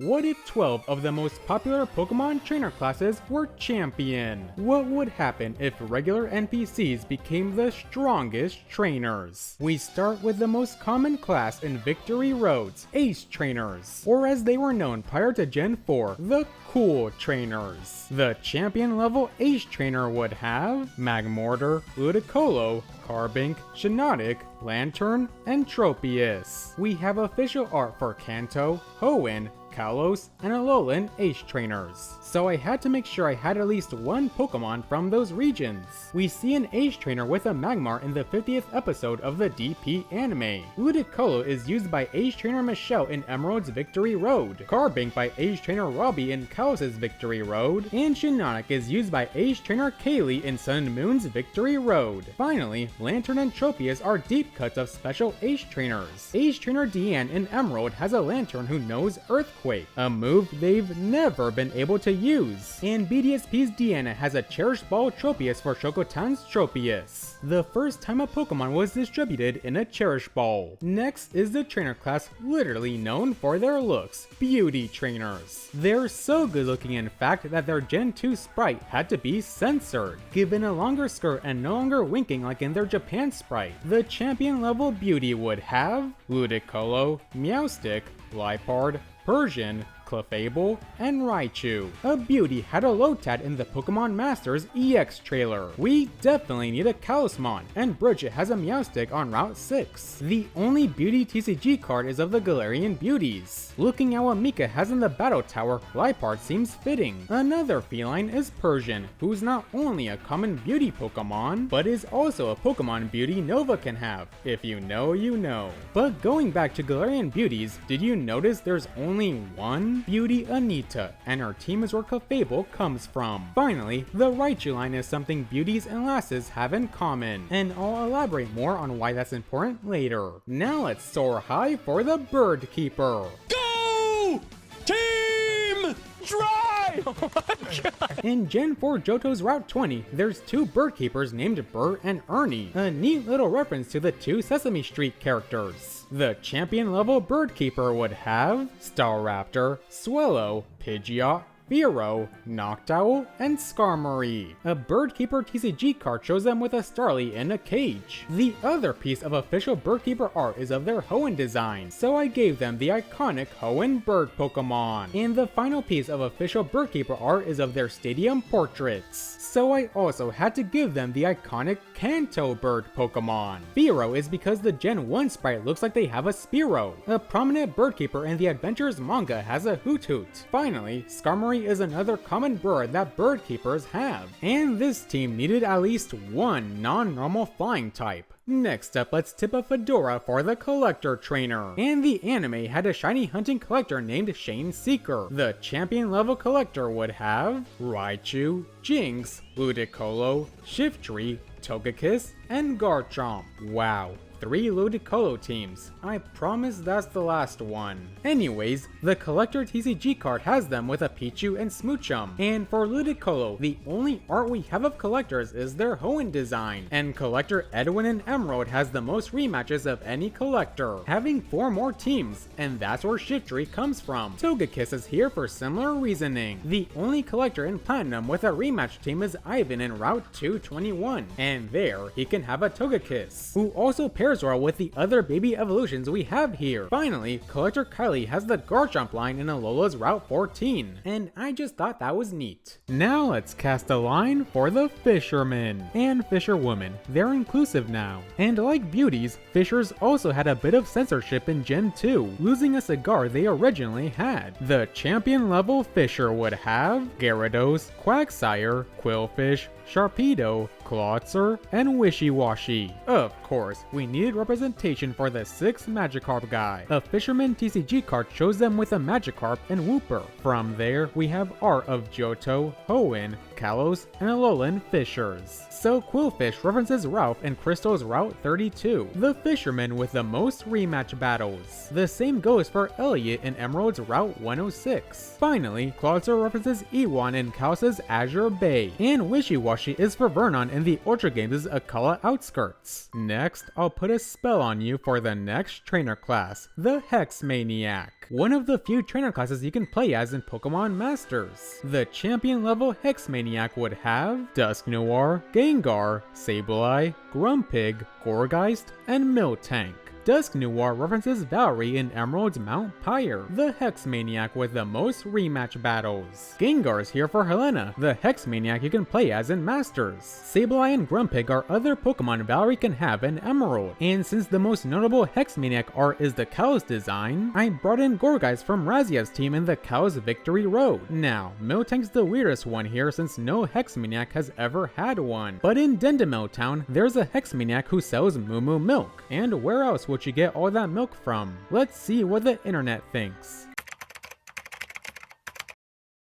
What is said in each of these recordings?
What if 12 of the most popular Pokemon trainer classes were champion? What would happen if regular NPCs became the strongest trainers? We start with the most common class in Victory Road's Ace Trainers, or as they were known prior to Gen 4, the Cool Trainers. The champion level Ace Trainer would have Magmortar, Ludicolo, Carbink, Shiinotic, Lantern, and Tropius. We have official art for Kanto, Hoenn, Kalos, and Alolan Ace Trainers, so I had to make sure I had at least one Pokemon from those regions. We see an Ace Trainer with a Magmar in the 50th episode of the DP anime. Ludicolo is used by Ace Trainer Michelle in Emerald's Victory Road, Carbink by Ace Trainer Robbie in Kalos' Victory Road, and Shiinotic is used by Ace Trainer Kaylee in Sun and Moon's Victory Road. Finally, Lantern and Tropius are deep cuts of special Ace Trainers. Ace Trainer Deanne in Emerald has a Lantern who knows Earthquake, a move they've never been able to use. And BDSP's Deanna has a Cherished Ball Tropius for Chocotan's Tropius, the first time a Pokemon was distributed in a Cherished Ball. Next is the trainer class literally known for their looks, Beauty Trainers. They're so good looking in fact that their Gen 2 sprite had to be censored, given a longer skirt and no longer winking like in their Japan sprite. The champion level beauty would have Ludicolo, Meowstic, Liepard, Persian, Clefable, and Raichu. A beauty had a Lotad in the Pokemon Masters EX trailer. We definitely need a Kalismon, and Bridget has a Meowstic on Route 6. The only beauty TCG card is of the Galarian Beauties. Looking at what Mika has in the Battle Tower, Liepard seems fitting. Another feline is Persian, who's not only a common beauty Pokemon, but is also a Pokemon beauty Nova can have. If you know, you know. But going back to Galarian Beauties, did you notice there's only one beauty Anita, and her team is where Clefable comes from. Finally, the Raichu line is something beauties and lasses have in common, and I'll elaborate more on why that's important later. Now let's soar high for the Bird Keeper. Go! Team! Drive! Oh my God. In Gen 4 Johto's Route 20, there's two bird keepers named Bert and Ernie, a neat little reference to the two Sesame Street characters. The champion level bird keeper would have Staraptor, Swellow, Pidgeot, Fearow, Noctowl, and Skarmory. A Birdkeeper TCG card shows them with a Starly in a cage. The other piece of official Birdkeeper art is of their Hoenn design, so I gave them the iconic Hoenn bird Pokemon. And the final piece of official Birdkeeper art is of their stadium portraits, so I also had to give them the iconic Kanto bird Pokemon. Fearow is because the Gen 1 sprite looks like they have a Spearow. A prominent Birdkeeper in the Adventures manga has a Hoot Hoot. Finally, Skarmory is another common bird that bird keepers have, and this team needed at least one non-normal flying type. Next up, let's tip a fedora for the Collector Trainer. And the anime had a shiny hunting collector named Shane Seeker. The champion level collector would have Raichu, Jinx, Ludicolo, Shiftry, Togekiss, and Garchomp. Wow. 3 Ludicolo teams. I promise that's the last one. Anyways, the Collector TCG card has them with a Pichu and Smoochum. And for Ludicolo, the only art we have of collectors is their Hoenn design. And Collector Edwin and Emerald has the most rematches of any collector, having 4 more teams, and that's where Shiftry comes from. Togekiss is here for similar reasoning. The only collector in Platinum with a rematch team is Ivan in Route 221, and there he can have a Togekiss, who also pairs well with the other baby evolutions we have here. Finally, Collector Kylie has the Garchomp line in Alola's Route 14, and I just thought that was neat. Now let's cast a line for the Fisherman and Fisherwoman. They're inclusive now. And like beauties, Fishers also had a bit of censorship in Gen 2, losing a cigar they originally had. The champion level Fisher would have Gyarados, Quagsire, Quillfish, Sharpedo, Clawitzer, and Wishy-Washy. Of course, we needed representation for the 6th Magikarp guy. A Fisherman TCG card shows them with a Magikarp and Wooper. From there, we have art of Johto, Hoenn, Kalos, and Alolan Fishers. So Quillfish references Ralph in Crystal's Route 32, the Fisherman with the most rematch battles. The same goes for Elliot in Emerald's Route 106. Finally, Clawitzer references Ewan in Kalos' Azure Bay, and Wishy-Washy Yoshi is for Vernon in the Ultra Games' Akala outskirts. Next, I'll put a spell on you for the next trainer class, the Hex Maniac. One of the few trainer classes you can play as in Pokemon Masters. The champion level Hex Maniac would have Dusknoir, Gengar, Sableye, Grumpig, Gourgeist, and Miltank. Dusknoir references Valerie in Emerald's Mount Pyre, the Hex Maniac with the most rematch battles. Gengar is here for Helena, the Hex Maniac you can play as in Masters. Sableye and Grumpig are other Pokemon Valerie can have in Emerald, and since the most notable Hex Maniac art is the Cow's design, I brought in Gourgeist from Razia's team in the Cow's Victory Road. Now, Miltank's the weirdest one here since no Hex Maniac has ever had one, but in Dendemil Town, there's a Hex Maniac who sells Moo Moo milk, and where else would you get all that milk from? Let's see what the internet thinks.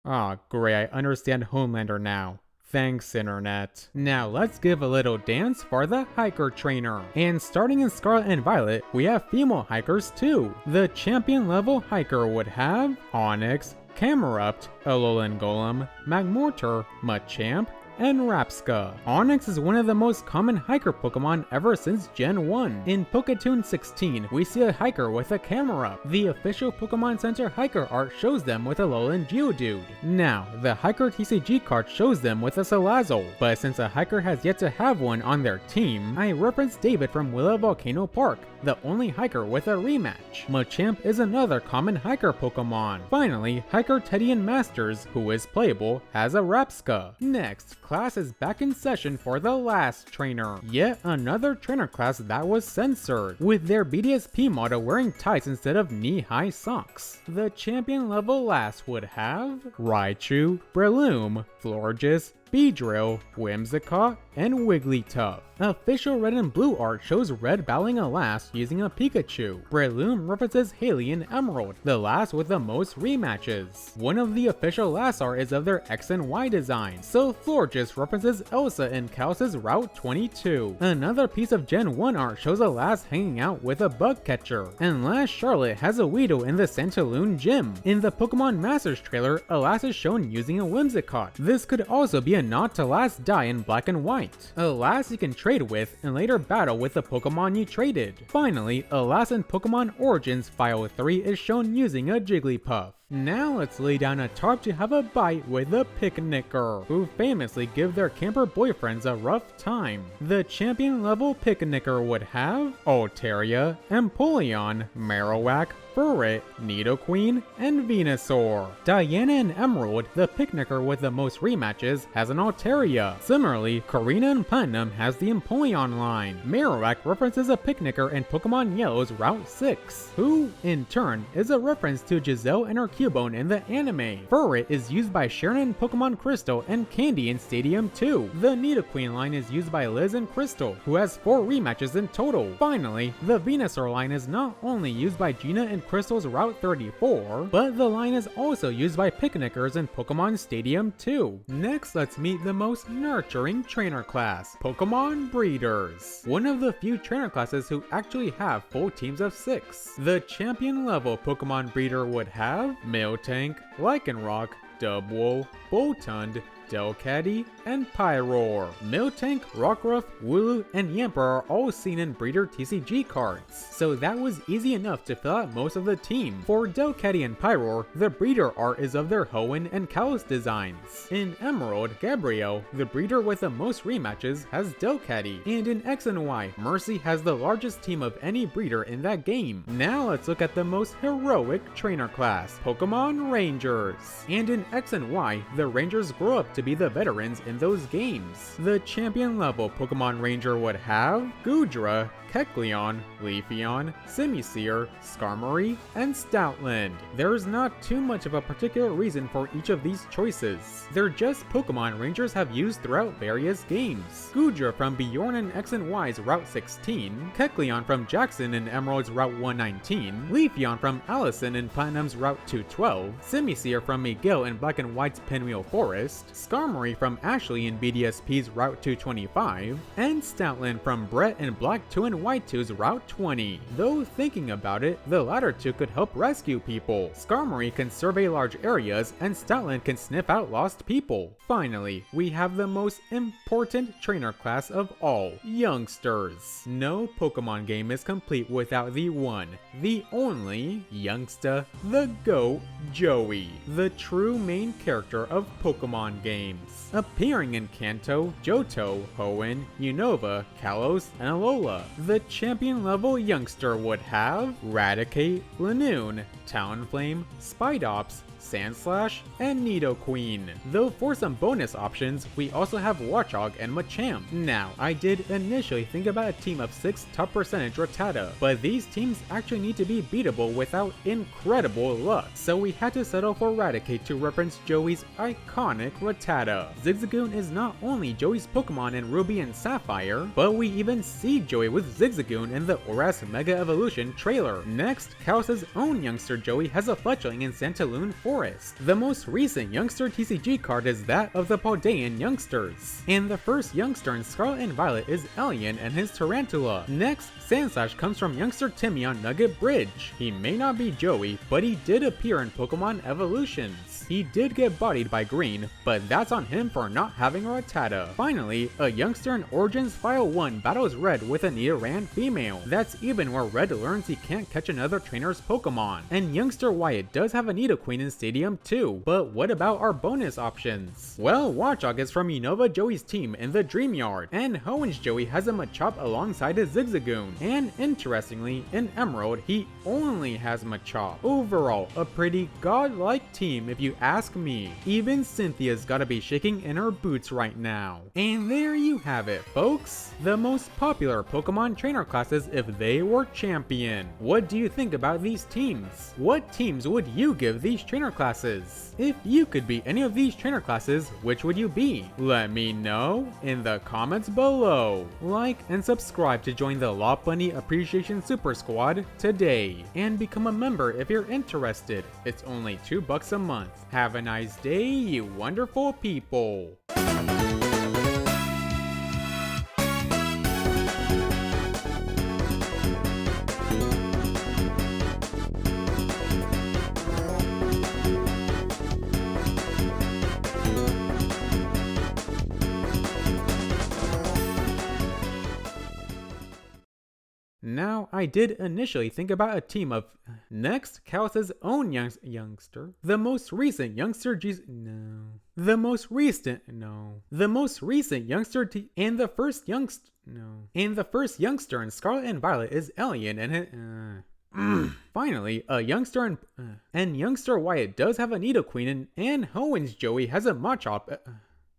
Aw, great, I understand Homelander now. Thanks, internet. Now let's give a little dance for the hiker trainer. And starting in Scarlet and Violet, we have female hikers too. The champion level hiker would have Onix, Camerupt, Alolan Golem, Magmortar, Machamp, and Rapska. Onix is one of the most common hiker Pokemon ever since Gen 1. In Poketoon 16, we see a hiker with a Camerupt. The official Pokemon Center hiker art shows them with a Alolan Geodude. Now, the hiker TCG card shows them with a Salazzle, but since a hiker has yet to have one on their team, I reference David from Willow Volcano Park, the only hiker with a rematch. Machamp is another common hiker Pokemon. Finally, hiker Teddy in Masters, who is playable, has a Rapska. Next, class is back in session for the last trainer. Yet another trainer class that was censored, with their BDSP model wearing tights instead of knee-high socks. The champion level last would have Raichu, Breloom, Florges, Beedrill, Whimsicott, and Wigglytuff. Official red and blue art shows Red battling a last using a Pikachu. Breloom references Haley in Emerald, the last with the most rematches. One of the official last art is of their X and Y design, so Florges references Elsa in Kalos' Route 22. Another piece of Gen 1 art shows a last hanging out with a bug catcher. And last Charlotte has a Weedle in the Santaloon gym. In the Pokemon Masters trailer, a last is shown using a Whimsicott. This could also be a nod to last die in black and white. A last you can trade with and later battle with the Pokemon you traded. Finally, a last in Pokemon Origins File 3 is shown using a Jigglypuff. Now let's lay down a tarp to have a bite with the Picnicker, who famously give their camper boyfriends a rough time. The champion level Picnicker would have Altaria, Empoleon, Marowak, Furret, Nidoqueen, and Venusaur. Diana in Emerald, the Picnicker with the most rematches, has an Altaria. Similarly, Karina in Platinum has the Empoleon line. Marowak references a Picnicker in Pokemon Yellow's Route 6, who, in turn, is a reference to Giselle and her Cubone in the anime. Furret is used by Sharon in Pokemon Crystal and Candy in Stadium 2. The Nidoqueen line is used by Liz in Crystal, who has 4 rematches in total. Finally, the Venusaur line is not only used by Gina in Crystal's Route 34, but the line is also used by Picnickers in Pokemon Stadium 2. Next, let's meet the most nurturing trainer class, Pokemon Breeders. One of the few trainer classes who actually have full teams of 6. The champion level Pokemon Breeder would have Miltank, Lycanroc, Dubwool, Boltund, Delcatty, and Pyroar. Miltank, Rockruff, Wooloo, and Yamper are all seen in Breeder TCG cards, so that was easy enough to fill out most of the team. For Delcatty and Pyroar, the Breeder art is of their Hoenn and Kalos designs. In Emerald, Gabrielle, the Breeder with the most rematches, has Delcatty, and in X and Y, Mercy has the largest team of any Breeder in that game. Now let's look at the most heroic trainer class, Pokemon Rangers. And in X and Y, the Rangers grow up to be the veterans in those games. The champion level Pokemon Ranger would have Goodra, Kecleon, Leafeon, Simisear, Skarmory, and Stoutland. There's not too much of a particular reason for each of these choices. They're just Pokemon Rangers have used throughout various games. Goodra from Bjorn and X and Y's Route 16, Kecleon from Jackson in Emerald's Route 119, Leafeon from Allison in Platinum's Route 212, Simisear from Miguel in Black and White's Pinwheel Forest, Skarmory from Ashley in BDSP's Route 225, and Stoutland from Brett and Black 2 and White 2's Route 20. Though thinking about it, the latter two could help rescue people. Skarmory can survey large areas, and Stoutland can sniff out lost people. Finally, we have the most important trainer class of all, Youngsters. No Pokemon game is complete without the one, the only, Youngster the GOAT Joey, the true main character of Pokemon games. Appearing in Kanto, Johto, Hoenn, Unova, Kalos, and Alola, the champion level Youngster would have Raticate, Lanoon, Talonflame, Spidops, Sandslash, and Nidoqueen. Though for some bonus options, we also have Watchog and Machamp. Now, I did initially think about a team of 6 top percentage Rattata, but these teams actually need to be beatable without incredible luck, so we had to settle for Raticate to reference Joey's iconic Rattata. Zigzagoon is not only Joey's Pokemon in Ruby and Sapphire, but we even see Joey with Zigzagoon in the Oras Mega Evolution trailer. Next, Kalos' own Youngster Joey has a fletchling in Santaloon Forest. The most recent Youngster TCG card is that of the Paldean Youngsters, and the first Youngster in Scarlet and Violet is Elian and his Tarantula. Next, Sandslash comes from Youngster Timmy on Nugget Bridge. He may not be Joey, but he did appear in Pokemon Evolutions. He did get bodied by Green, but that's on him for not having a Rattata. Finally, a Youngster in Origins File 1 battles Red with a Nidoran female. That's even where Red learns he can't catch another trainer's Pokemon. And Youngster Wyatt does have a Nidoqueen in Stadium 2, but what about our bonus options? Well, Watchog is from Unova Joey's team in the Dream Yard, and Hoenn's Joey has a Machop alongside his Zigzagoon. And interestingly, in Emerald, he only has Machop. Overall, a pretty godlike team if you ask me. Even Cynthia's gotta be shaking in her boots right now. And there you have it, folks. The most popular Pokemon trainer classes if they were champion. What do you think about these teams? What teams would you give these trainer classes? If you could be any of these trainer classes, which would you be? Let me know in the comments below. Like and subscribe to join the Lot Bunny Appreciation Super Squad today, and become a member if you're interested. It's only $2 a month. Have a nice day, you wonderful people. Now, I did initially think about a team of... Next, Kalos' own Youngster. The most recent Youngster The most recent Youngster and the first Youngster... And the first Youngster in Scarlet and Violet is Elian and his... Finally, a Youngster and Youngster Wyatt does have a Nidoqueen, and Hoenn's Joey has a Machop.